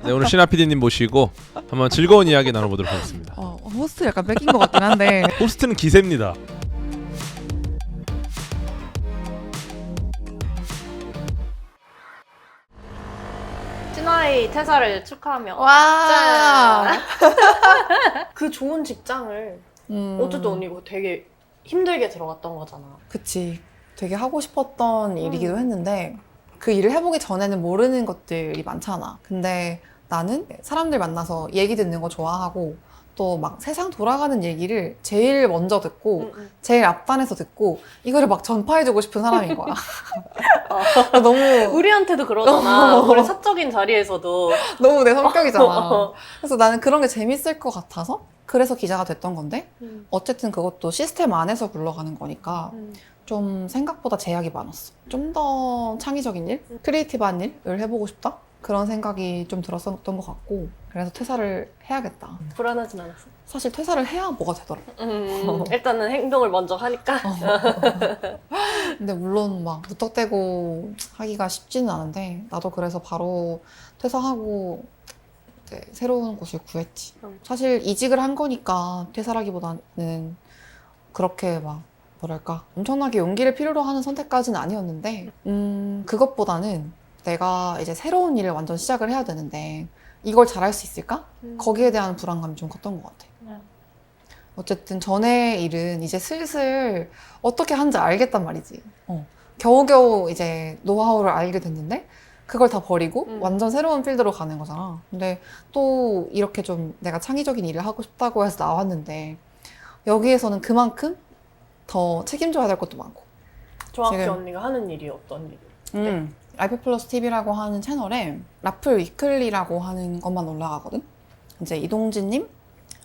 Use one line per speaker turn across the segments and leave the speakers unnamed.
네, 오늘 신하 PD님 모시고 한번 즐거운 이야기 나눠보도록 하겠습니다.
호스트 약간 뺏긴 것 같긴 한데
호스트는 기세입니다.
신화의 퇴사를 축하하며
와.
그 좋은 직장을 어쨌든 언니 이거 되게 힘들게 들어갔던 거잖아.
그치. 되게 하고 싶었던 일이기도 했는데 그 일을 해보기 전에는 모르는 것들이 많잖아. 근데 나는 사람들 만나서 얘기 듣는 거 좋아하고 또 막 세상 돌아가는 얘기를 제일 먼저 듣고 제일 앞단에서 듣고 이거를 막 전파해주고 싶은 사람인 거야. 너무
우리한테도 그러잖아. 우리 사적인 자리에서도.
너무 내 성격이잖아. 그래서 나는 그런 게 재밌을 것 같아서 그래서 기자가 됐던 건데 어쨌든 그것도 시스템 안에서 굴러가는 거니까 좀 생각보다 제약이 많았어. 좀 더 창의적인 일, 크리에이티브한 일을 해보고 싶다? 그런 생각이 좀 들었었던 것 같고 그래서 퇴사를 해야겠다.
불안하진 않았어?
사실 퇴사를 해야 뭐가 되더라고.
일단은 행동을 먼저 하니까.
근데 물론 막 무턱대고 하기가 쉽지는 않은데 나도 그래서 바로 퇴사하고 이제 새로운 곳을 구했지. 사실 이직을 한 거니까 퇴사라기보다는 그렇게 막 뭐랄까 엄청나게 용기를 필요로 하는 선택까지는 아니었는데 그것보다는 내가 이제 새로운 일을 완전 시작을 해야 되는데 이걸 잘할 수 있을까? 거기에 대한 불안감이 좀 컸던 것 같아. 어쨌든 전에 일은 이제 슬슬 어떻게 하는지 알겠단 말이지. 겨우겨우 이제 노하우를 알게 됐는데 그걸 다 버리고 완전 새로운 필드로 가는 거잖아. 근데 또 이렇게 좀 내가 창의적인 일을 하고 싶다고 해서 나왔는데 여기에서는 그만큼 더 책임져야 될 것도 많고.
정확히
지금
언니가 하는 일이 어떤 일이야?
라이프 플러스 TV라고 하는 채널에 라플 위클리라고 하는 것만 올라가거든. 이제 이동진님,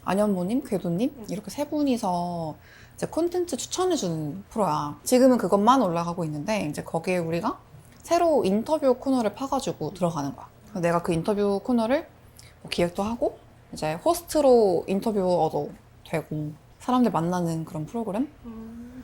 안현보님, 궤도님 이렇게 세 분이서 이제 콘텐츠 추천해주는 프로야. 지금은 그것만 올라가고 있는데 이제 거기에 우리가 새로 인터뷰 코너를 파가지고 들어가는 거야. 내가 그 인터뷰 코너를 뭐 기획도 하고 이제 호스트로 인터뷰어도 되고 사람들 만나는 그런 프로그램?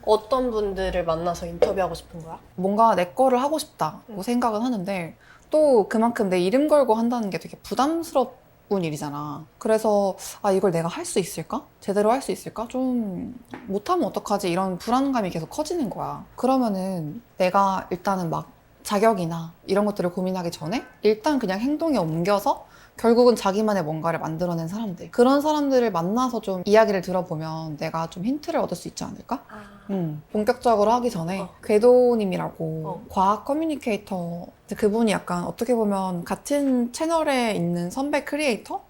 어떤 분들을 만나서 인터뷰하고 싶은 거야?
뭔가 내 거를 하고 싶다고 생각은 하는데 또 그만큼 내 이름 걸고 한다는 게 되게 부담스러운 일이잖아. 그래서 이걸 내가 할 수 있을까? 제대로 할 수 있을까? 좀 못하면 어떡하지? 이런 불안감이 계속 커지는 거야. 그러면은 내가 일단은 막 자격이나 이런 것들을 고민하기 전에 일단 그냥 행동에 옮겨서 결국은 자기만의 뭔가를 만들어낸 사람들, 그런 사람들을 만나서 좀 이야기를 들어보면 내가 좀 힌트를 얻을 수 있지 않을까? 본격적으로 하기 전에 궤도님이라고 과학 커뮤니케이터, 그분이 약간 어떻게 보면 같은 채널에 있는 선배 크리에이터?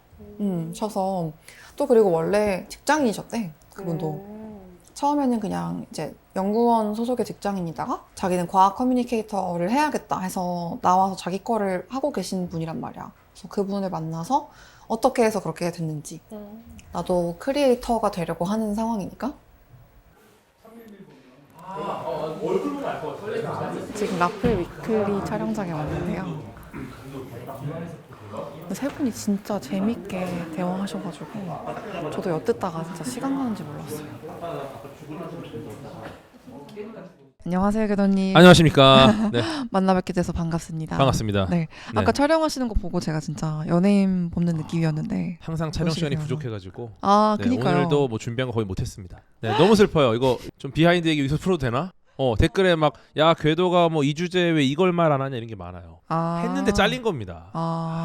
셔서 또 그리고 원래 직장인이셨대, 그분도. 처음에는 그냥 이제 연구원 소속의 직장인이다가 자기는 과학 커뮤니케이터를 해야겠다 해서 나와서 자기 거를 하고 계신 분이란 말이야. 그래서 그분을 만나서 어떻게 해서 그렇게 됐는지 나도 크리에이터가 되려고 하는 상황이니까. 지금 라플 위클리 촬영장에 왔는데요. 세 분이 진짜 재밌게 대화하셔가지고 저도 엿듣다가 진짜 시간 가는지 몰랐어요. 안녕하세요, 궤도님.
안녕하십니까. 네,
만나 뵙게 돼서 반갑습니다.
반갑습니다.
네. 아까 촬영하시는 거 보고 제가 진짜 연예인 뽑는 느낌이었는데
항상 촬영 시간이
멋있네요.
부족해가지고
네, 그니까요.
오늘도 뭐 준비한 거 거의 못했습니다. 네, 너무 슬퍼요. 이거 좀 비하인드 얘기 여기서 풀어도 되나? 댓글에 막 야 궤도가 뭐 이 주제에 왜 이걸 말 안 하냐 이런 게 많아요. 했는데 잘린 겁니다.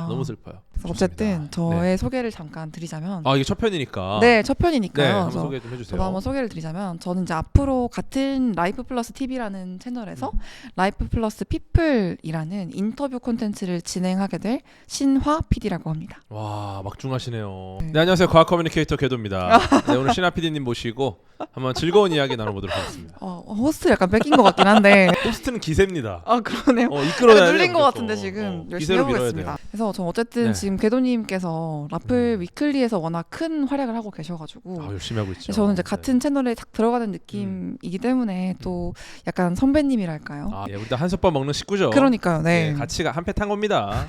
너무 슬퍼요.
그래서 어쨌든 저의
네.
소개를 잠깐 드리자면
이게 첫 편이니까.
네, 첫 편이니까요.
네, 한번
그래서
소개 좀 해주세요.
저도 한번 소개를 드리자면 저는 이제 앞으로 같은 라이프 플러스 TV라는 채널에서 라이프 플러스 피플이라는 인터뷰 콘텐츠를 진행하게 될 신화 PD라고 합니다.
와, 막중하시네요.
네.
네, 안녕하세요. 과학 커뮤니케이터 궤도입니다. 네, 오늘 신하 PD님 모시고 한번 즐거운 이야기 나눠보도록 하겠습니다.
호스트 약간 뺏긴 것 같긴 한데
호스트는 기세입니다.
그러네요.
이끌어야
약간
돼요.
눌린 것
무조건.
같은데 지금 열심히
기세로 밀어야
해보겠습니다.
돼요.
그래서 저 어쨌든
네.
지금 궤도님께서 라플 위클리에서 워낙 큰 활약을 하고 계셔가지고
열심히 하고 있죠.
저는 이제 같은 채널에 딱 들어가는 느낌이기 때문에 또 약간 선배님이랄까요?
우리 다 한솥밥 먹는 식구죠.
그러니까요. 네.
같이 한 패 탄 겁니다.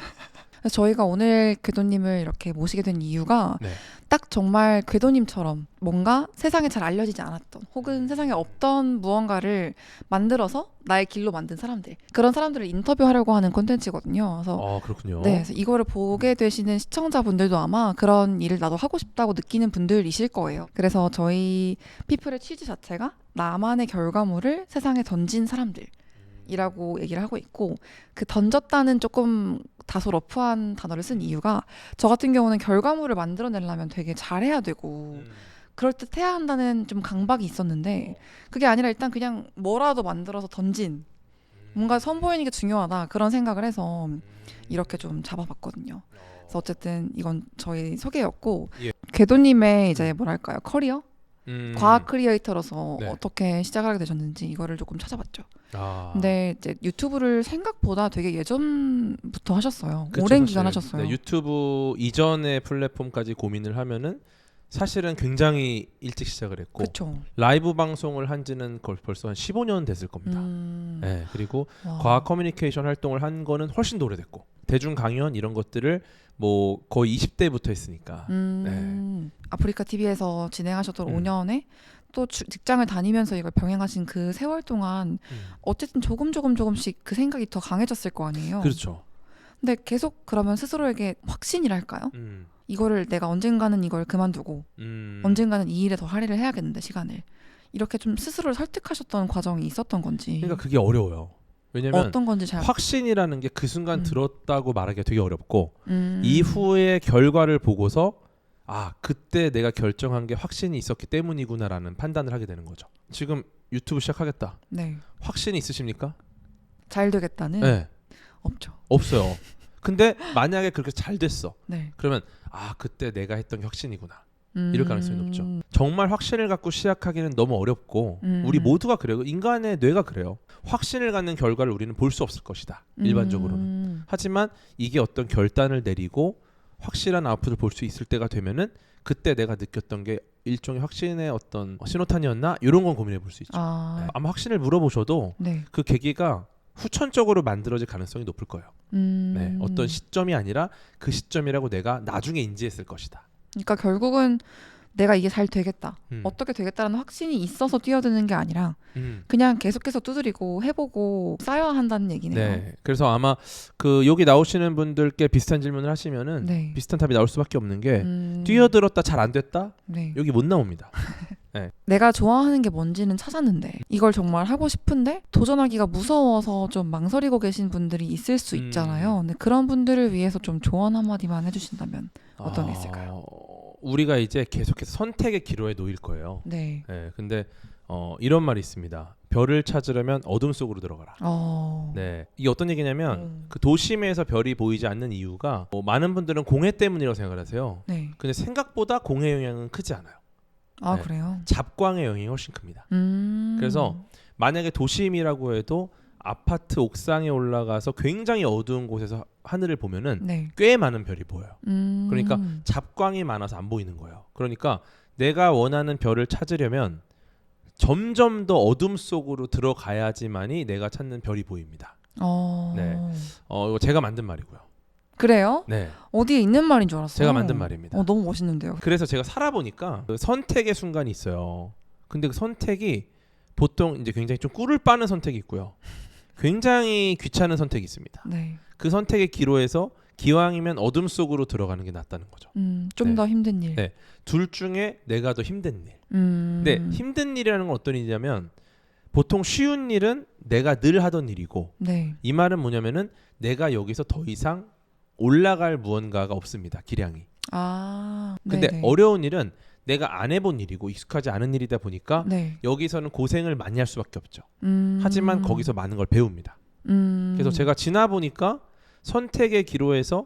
그래서 저희가 오늘 궤도님을 이렇게 모시게 된 이유가
네.
딱 정말 궤도님처럼 뭔가 세상에 잘 알려지지 않았던 혹은 세상에 없던 무언가를 만들어서 나의 길로 만든 사람들, 그런 사람들을 인터뷰하려고 하는 콘텐츠거든요. 그래서
그렇군요.
네, 그래서 이거를 보게 되시는 시청자분들도 아마 그런 일을 나도 하고 싶다고 느끼는 분들이실 거예요. 그래서 저희 피플의 취지 자체가 나만의 결과물을 세상에 던진 사람들이라고 얘기를 하고 있고, 그 던졌다는 조금 다소 러프한 단어를 쓴 이유가 저 같은 경우는 결과물을 만들어내려면 되게 잘해야 되고 그럴듯해야 한다는 좀 강박이 있었는데, 그게 아니라 일단 그냥 뭐라도 만들어서 던진, 뭔가 선보이는 게 중요하다 그런 생각을 해서 이렇게 좀 잡아봤거든요. 그래서 어쨌든 이건 저희 소개였고,
예.
궤도님의 이제 뭐랄까요, 커리어? 과학 크리에이터로서
네.
어떻게 시작을 하게 되셨는지 이거를 조금 찾아봤죠.
아.
근데 이제 유튜브를 생각보다 되게 예전부터 하셨어요.
그쵸,
오랜
사실.
기간 하셨어요.
네, 유튜브 이전의 플랫폼까지 고민을 하면은 사실은 굉장히 일찍 시작을 했고,
그렇죠.
라이브 방송을 한 지는 벌써 한 15년 됐을 겁니다. 네, 그리고
와.
과학 커뮤니케이션 활동을 한 거는 훨씬 더 오래됐고, 대중 강연 이런 것들을 뭐 거의 20대부터 했으니까.
아프리카 TV에서 진행하셨던 5년에 또 직장을 다니면서 이걸 병행하신 그 세월 동안 어쨌든 조금씩 그 생각이 더 강해졌을 거 아니에요.
그렇죠.
근데 계속 그러면 스스로에게 확신이랄까요? 이거를 내가 언젠가는 이걸 그만두고 언젠가는 이 일에 더 할애를 해야겠는데, 시간을. 이렇게 좀 스스로를 설득하셨던 과정이 있었던 건지.
그러니까 그게 어려워요. 왜냐면
어떤 건지 잘.
확신이라는 게 그 순간 들었다고 말하기가 되게 어렵고, 이후의 결과를 보고서 그때 내가 결정한 게 확신이 있었기 때문이구나라는 판단을 하게 되는 거죠. 지금 유튜브 시작하겠다.
네.
확신이 있으십니까?
잘 되겠다는?
네.
없죠.
없어요. 근데 만약에 그렇게 잘 됐어.
네.
그러면 그때 내가 했던 게 확신이구나. 이럴 가능성이 높죠. 정말 확신을 갖고 시작하기는 너무 어렵고, 우리 모두가 그래요. 인간의 뇌가 그래요. 확신을 갖는 결과를 우리는 볼 수 없을 것이다, 일반적으로는. 하지만 이게 어떤 결단을 내리고 확실한 아웃풋을 볼 수 있을 때가 되면은 그때 내가 느꼈던 게 일종의 확신의 어떤 신호탄이었나? 이런 건 고민해 볼 수 있죠. 아마 확신을 물어보셔도
네.
그 계기가 후천적으로 만들어질 가능성이 높을 거예요. 네, 어떤 시점이 아니라 그 시점이라고 내가 나중에 인지했을 것이다.
그러니까 결국은 내가 이게 잘 되겠다, 어떻게 되겠다라는 확신이 있어서 뛰어드는 게 아니라 그냥 계속해서 두드리고 해보고 쌓여야 한다는 얘기네요.
네, 그래서 아마 그 여기 나오시는 분들께 비슷한 질문을 하시면은
네.
비슷한 답이 나올 수밖에 없는 게 뛰어들었다 잘 안 됐다?
네.
여기 못 나옵니다. 네.
내가 좋아하는 게 뭔지는 찾았는데 이걸 정말 하고 싶은데 도전하기가 무서워서 좀 망설이고 계신 분들이 있을 수 있잖아요. 근데 그런 분들을 위해서 좀 조언 한마디만 해주신다면 어떤 게 있을까요?
우리가 이제 계속해서 선택의 기로에 놓일 거예요.
네.
네, 근데 이런 말이 있습니다. 별을 찾으려면 어둠 속으로 들어가라. 네, 이게 어떤 얘기냐면 그 도심에서 별이 보이지 않는 이유가 많은 분들은 공해 때문이라고 생각을 하세요.
네.
근데 생각보다 공해 영향은 크지 않아요. 네.
그래요?
잡광의 영향이 훨씬 큽니다. 그래서 만약에 도심이라고 해도 아파트 옥상에 올라가서 굉장히 어두운 곳에서 하늘을 보면은
네.
꽤 많은 별이 보여요. 그러니까 잡광이 많아서 안 보이는 거예요. 그러니까 내가 원하는 별을 찾으려면 점점 더 어둠 속으로 들어가야지만이 내가 찾는 별이 보입니다. 네, 이거 제가 만든 말이고요.
그래요?
네,
어디에 있는 말인 줄 알았어요.
제가 만든 말입니다.
너무 멋있는데요.
그래서 제가 살아보니까 그 선택의 순간이 있어요. 근데 그 선택이 보통 이제 굉장히 좀 꿀을 빠는 선택이 있고요. 굉장히 귀찮은 선택이 있습니다.
네.
그 선택의 기로에서 기왕이면 어둠 속으로 들어가는 게 낫다는 거죠.
좀 더 힘든 일.
네. 둘 중에 내가 더 힘든 일. 근데 힘든 일이라는 건 어떤 일이냐면 보통 쉬운 일은 내가 늘 하던 일이고,
네.
이 말은 뭐냐면은 내가 여기서 더 이상 올라갈 무언가가 없습니다. 기량이. 근데
네네.
어려운 일은 내가 안 해본 일이고 익숙하지 않은 일이다 보니까
네.
여기서는 고생을 많이 할 수밖에 없죠. 하지만 거기서 많은 걸 배웁니다. 그래서 제가 지나 보니까 선택의 기로에서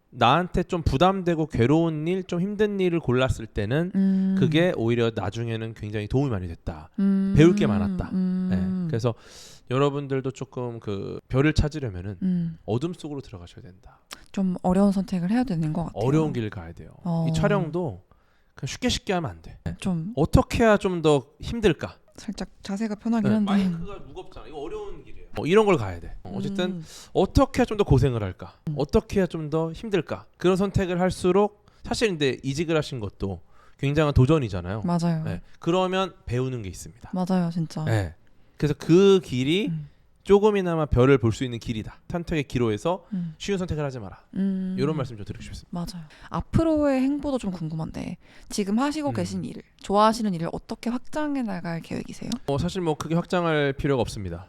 나한테 좀 부담되고 괴로운 일, 좀 힘든 일을 골랐을 때는 그게 오히려 나중에는 굉장히 도움이 많이 됐다. 배울 게 많았다. 네. 그래서 여러분들도 조금 그 별을 찾으려면은 어둠 속으로 들어가셔야 된다.
좀 어려운 선택을 해야 되는 것 같아요.
어려운 길을 가야 돼요. 이 촬영도 그냥 쉽게 하면 안 돼.
좀
어떻게 해야 좀 더 힘들까?
살짝 자세가 편하긴 한데.
마이크가 무겁잖아. 이거 어려운 길이에요. 이런 걸 가야 돼. 어쨌든 어떻게 해야 좀 더 고생을 할까? 어떻게 해야 좀 더 힘들까? 그런 선택을 할수록 사실 근데 이직을 하신 것도 굉장한 도전이잖아요.
맞아요.
네. 그러면 배우는 게 있습니다.
맞아요, 진짜.
네. 그래서 그 길이 조금이나마 별을 볼 수 있는 길이다. 선택의 기로에서 쉬운 선택을 하지 마라. 이런 말씀 좀 드리고 싶습니다.
맞아요. 앞으로의 행보도 좀 궁금한데 지금 하시고 계신 일을 좋아하시는 일을 어떻게 확장해 나갈 계획이세요?
사실 뭐 크게 확장할 필요가 없습니다.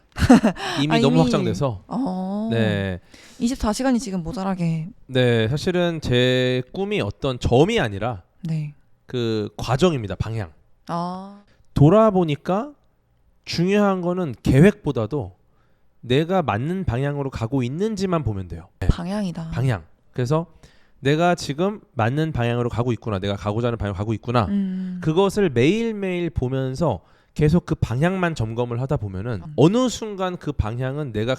이미 너무
이미...
확장돼서. 네.
24시간이 지금 모자라게.
네, 사실은 제 꿈이 어떤 점이 아니라
네.
그 과정입니다. 방향.
아.
돌아보니까 중요한 거는 계획보다도 내가 맞는 방향으로 가고 있는지만 보면 돼요. 네.
방향이다.
방향. 그래서 내가 지금 맞는 방향으로 가고 있구나. 내가 가고자 하는 방향으로 가고 있구나. 그것을 매일매일 보면서 계속 그 방향만 점검을 하다 보면은 어느 순간 그 방향은 내가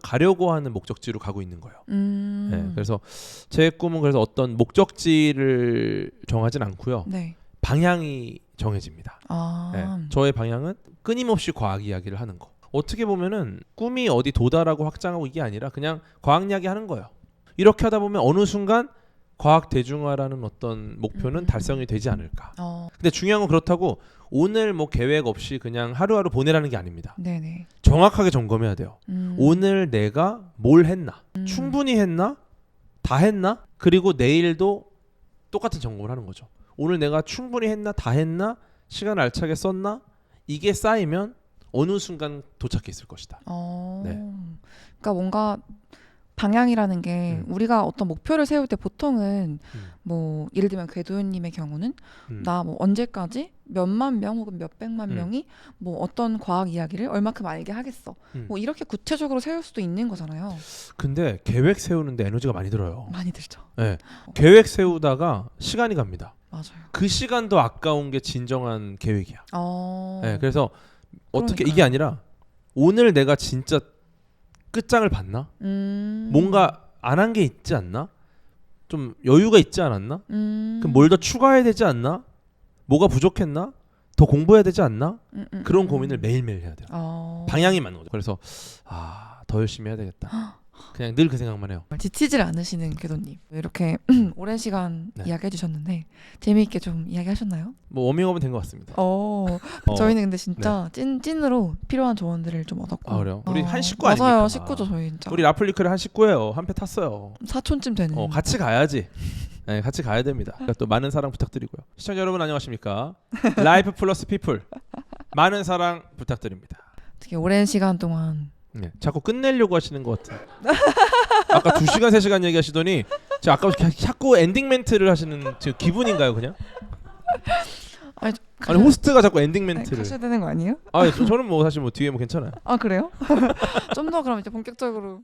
가려고 하는 목적지로 가고 있는 거예요. 네, 그래서 제 꿈은 그래서 어떤 목적지를 정하진 않고요.
네.
방향이 정해집니다.
아.
네, 저의 방향은 끊임없이 과학 이야기를 하는 거. 어떻게 보면은 꿈이 어디 도달하고 확장하고 이게 아니라 그냥 과학 이야기 하는 거예요. 이렇게 하다 보면 어느 순간 과학 대중화라는 어떤 목표는 달성이 되지 않을까. 근데 중요한 건 그렇다고 오늘 뭐 계획 없이 그냥 하루하루 보내라는 게 아닙니다.
네네.
정확하게 점검해야 돼요. 오늘 내가 뭘 했나? 충분히 했나? 다 했나? 그리고 내일도 똑같은 점검을 하는 거죠. 오늘 내가 충분히 했나? 다 했나? 시간을 알차게 썼나? 이게 쌓이면 어느 순간 도착해 있을 것이다. 네.
그러니까 뭔가 방향이라는 게 우리가 어떤 목표를 세울 때 보통은 뭐 예를 들면 궤도님의 경우는 나 뭐 언제까지 몇만 명 혹은 몇백만 명이 뭐 어떤 과학 이야기를 얼마큼 알게 하겠어. 뭐 이렇게 구체적으로 세울 수도 있는 거잖아요.
근데 계획 세우는데 에너지가 많이 들어요.
많이 들죠.
네. 계획 세우다가 시간이 갑니다.
맞아요.
그 시간도 아까운 게 진정한 계획이야. 네, 그래서 어떻게
그러니까요.
이게 아니라 오늘 내가 진짜 끝장을 봤나? 뭔가 안 한 게 있지 않나? 좀 여유가 있지 않았나? 그럼 뭘 더 추가해야 되지 않나? 뭐가 부족했나? 더 공부해야 되지 않나? 그런 고민을 매일매일 해야 돼요. 방향이 맞는 거죠. 그래서 더 열심히 해야 되겠다. 그냥 늘 그 생각만 해요.
지치질 않으시는 궤도님. 이렇게 오랜 시간
네.
이야기해 주셨는데 재미있게 좀 이야기하셨나요?
뭐 워밍업은 된 것 같습니다.
저희는 근데 진짜 찐으로 필요한 조언들을 좀 얻었고.
그래요? 우리 한 식구 아닙니까?
맞아요. 식구죠 저희 진짜.
우리 라플리크를 한 식구예요. 한 패 탔어요.
사촌쯤 되는.
같이 가야지. 네, 같이 가야 됩니다. 그러니까 또 많은 사랑 부탁드리고요. 시청자 여러분 안녕하십니까? 라이프 플러스 피플 많은 사랑 부탁드립니다.
되게 오랜 시간 동안
네, 자꾸 끝내려고 하시는 것 같아요. 아까 2시간 3시간 얘기하시더니 제가 아까 자꾸 엔딩 멘트를 하시는 지금 기분인가요 그냥? 아니 호스트가 자꾸 엔딩 멘트를
하셔야 되는 거 아니에요?
저는 뭐 사실 뭐 뒤에 뭐 괜찮아요.
그래요? 좀 더 그럼 이제 본격적으로